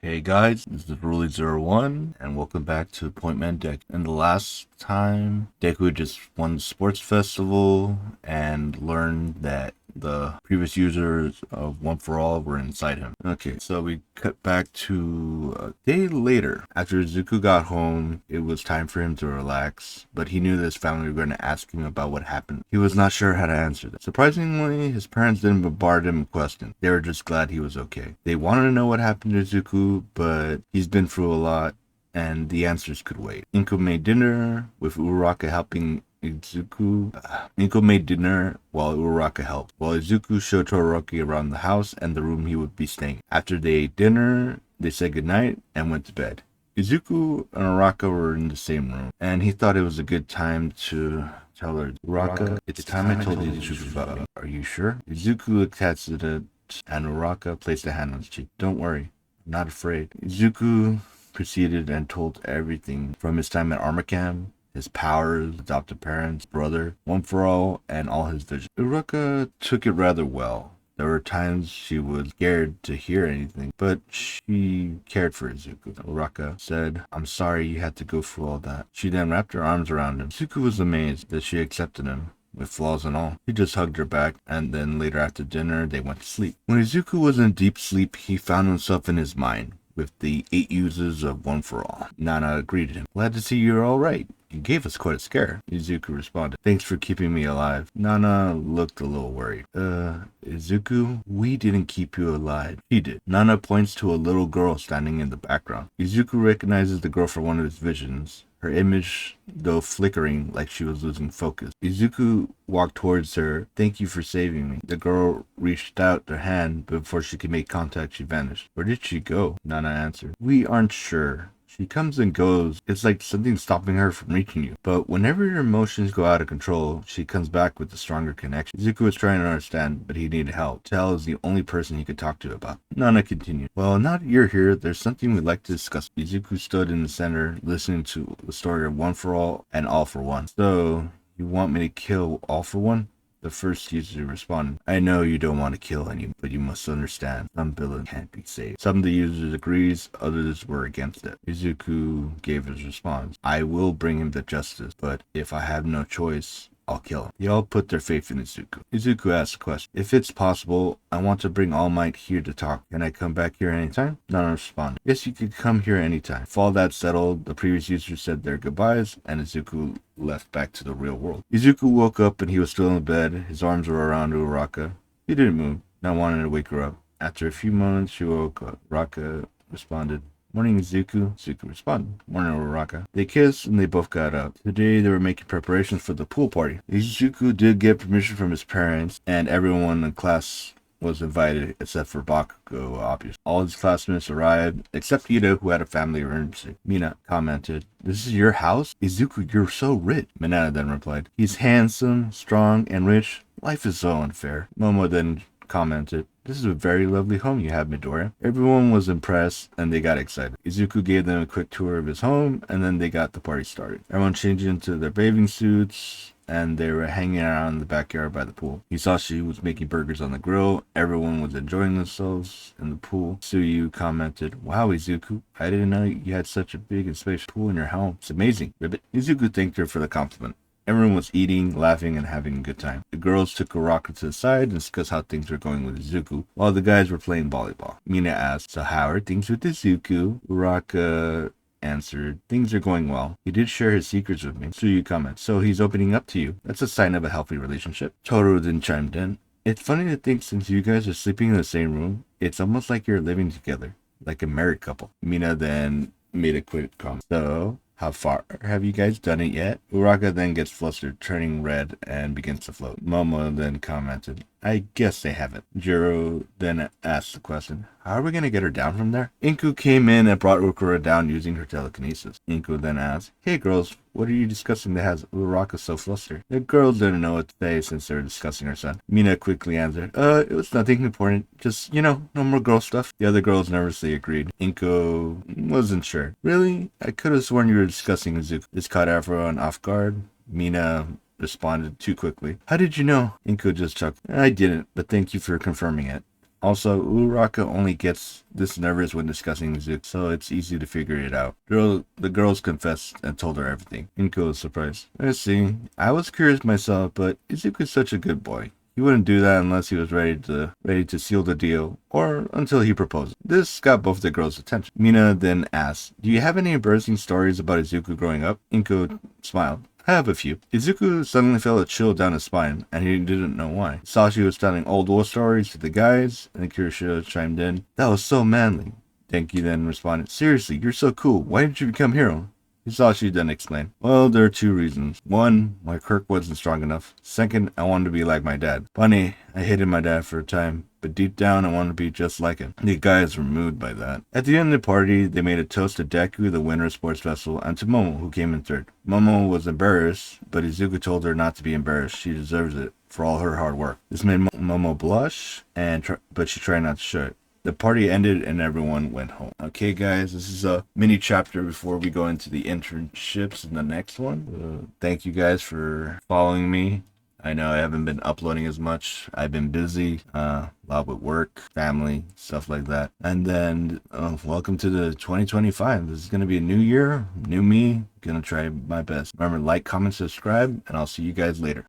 Hey guys, this is Ruli01 and welcome back to Point Man Deku. And the last time, Deku just won the sports festival and learned that the previous users of One For All were inside him. Okay, so we cut back to a day later. After Izuku got home, it was time for him to relax, but he knew that his family were going to ask him about what happened. He was not sure how to answer that. Surprisingly, his parents didn't bombard him with questions. They were just glad he was okay. They wanted to know what happened to Izuku, but he's been through a lot and the answers could wait. Inko made dinner with Uraraka helping Izuku. Inko made dinner while Uraraka helped, while Izuku showed Todoroki around the house and the room he would be staying. After they ate dinner, they said goodnight and went to bed. Izuku and Uraraka were in the same room, and he thought it was a good time to tell her, Uraraka, it's time I told you the truth about me. Are you sure? Izuku looked hesitant, and Uraraka placed a hand on his cheek. Don't worry, I'm not afraid. Izuku proceeded and told everything from his time at Armor Camp, his powers, adopted parents, brother, One For All, and all his visions. Uraraka took it rather well. There were times she was scared to hear anything, but she cared for Izuku. Uraraka said, I'm sorry you had to go through all that. She then wrapped her arms around him. Izuku was amazed that she accepted him, with flaws and all. He just hugged her back, and then later after dinner, they went to sleep. When Izuku was in deep sleep, he found himself in his mind with the 8 users of One For All. Nana greeted him. Glad to see you're all right. You gave us quite a scare. Izuku responded. Thanks for keeping me alive. Nana looked a little worried. Izuku, we didn't keep you alive. He did. Nana points to a little girl standing in the background. Izuku recognizes the girl from one of his visions. Her image, though flickering like she was losing focus. Izuku walked towards her. Thank you for saving me. The girl reached out her hand, but before she could make contact, she vanished. Where did she go? Nana answered. We aren't sure. She comes and goes. It's like something's stopping her from reaching you. But whenever your emotions go out of control, she comes back with a stronger connection. Izuku was trying to understand, but he needed help. Tell is the only person he could talk to about. Nana continued. Well, now that you're here, there's something we'd like to discuss. Izuku stood in the center, listening to the story of One For All and All For One. So, you want me to kill All For One? The first user responded, I know you don't want to kill anyone, but you must understand, some villain can't be saved. Some of the users agrees, others were against it. Izuku gave his response, I will bring him to justice, but if I have no choice, I'll kill him. They all put their faith in Izuku. Izuku asked a question. If it's possible, I want to bring All Might here to talk. Can I come back here anytime? Nana responded. Yes, you could come here anytime. With all that settled, the previous users said their goodbyes, and Izuku left back to the real world. Izuku woke up and he was still in bed. His arms were around Uraraka. He didn't move, not wanting to wake her up. After a few moments, she woke up. Uraraka responded, Morning, Izuku. Izuku responded. Morning, Uraraka. They kissed and they both got up. Today they were making preparations for the pool party. Izuku did get permission from his parents, and everyone in class was invited except for Bakugo, obviously. All his classmates arrived, except Ida, who had a family emergency. Mina commented, This is your house? Izuku, you're so rich. Mineta then replied, He's handsome, strong, and rich. Life is so unfair. Momo then commented, This is a very lovely home you have, Midoriya. Everyone was impressed and they got excited. Izuku gave them a quick tour of his home and then they got the party started. Everyone changed into their bathing suits and they were hanging around in the backyard by the pool. Hisashi was making burgers on the grill. Everyone was enjoying themselves in the pool. Tsuyu commented, Wow, Izuku, I didn't know you had such a big and spacious pool in your home. It's amazing. Ribbit. Izuku thanked her for the compliment. Everyone was eating, laughing, and having a good time. The girls took Uraraka to the side and discussed how things were going with Izuku, while the guys were playing volleyball. Mina asked, So how are things with Izuku? Uraraka answered, Things are going well. He did share his secrets with me. Tsuyu commented, So he's opening up to you. That's a sign of a healthy relationship. Totoro then chimed in. It's funny to think since you guys are sleeping in the same room, it's almost like you're living together, like a married couple. Mina then made a quick comment. So, how far have you guys done it yet? Uraraka then gets flustered, turning red, and begins to float. Momo then commented, I guess they haven't. Jiro then asked the question, How are we going to get her down from there? Inku came in and brought Ukura down using her telekinesis. Inku then asked, Hey girls, what are you discussing that has Uraraka so flustered? The girls didn't know what to say since they were discussing her son. Mina quickly answered, It was nothing important. Just, no more girl stuff. The other girls nervously agreed. Inku wasn't sure. Really? I could have sworn you were discussing Izuku. This caught everyone off guard. Mina responded too quickly. How did you know? Inku just chuckled. I didn't, but thank you for confirming it. Also, Uraraka only gets this nervous when discussing Izuku, so it's easy to figure it out. The girls confessed and told her everything. Inko was surprised. I see. I was curious myself, but Izuku's such a good boy. He wouldn't do that unless he was ready to seal the deal, or until he proposed. This got both the girls' attention. Mina then asked, "Do you have any embarrassing stories about Izuku growing up?" Inko smiled. "I have a few." Izuku suddenly felt a chill down his spine, and he didn't know why. Sashi was telling old war stories to the guys, and Kirishima chimed in, "That was so manly." Denki then responded, "Seriously, you're so cool. Why didn't you become hero?" Hisashi then explained, "Well, there are two reasons. One, my quirk wasn't strong enough. Second, I wanted to be like my dad. Funny, I hated my dad for a time, but deep down I wanted to be just like him." The guys were moved by that. At the end of the party, they made a toast to Deku, the winner of Sports Festival, and to Momo, who came in third. Momo was embarrassed, but Izuku told her not to be embarrassed. She deserves it for all her hard work. This made Momo blush, but she tried not to show it. The party ended and everyone went home. Okay, guys, this is a mini chapter before we go into the internships in the next one. Thank you guys for following me. I know I haven't been uploading as much. I've been busy, a lot with work, family, stuff like that. And then, welcome to the 2025. This is going to be a new year, new me. Gonna try my best. Remember, like, comment, subscribe, and I'll see you guys later.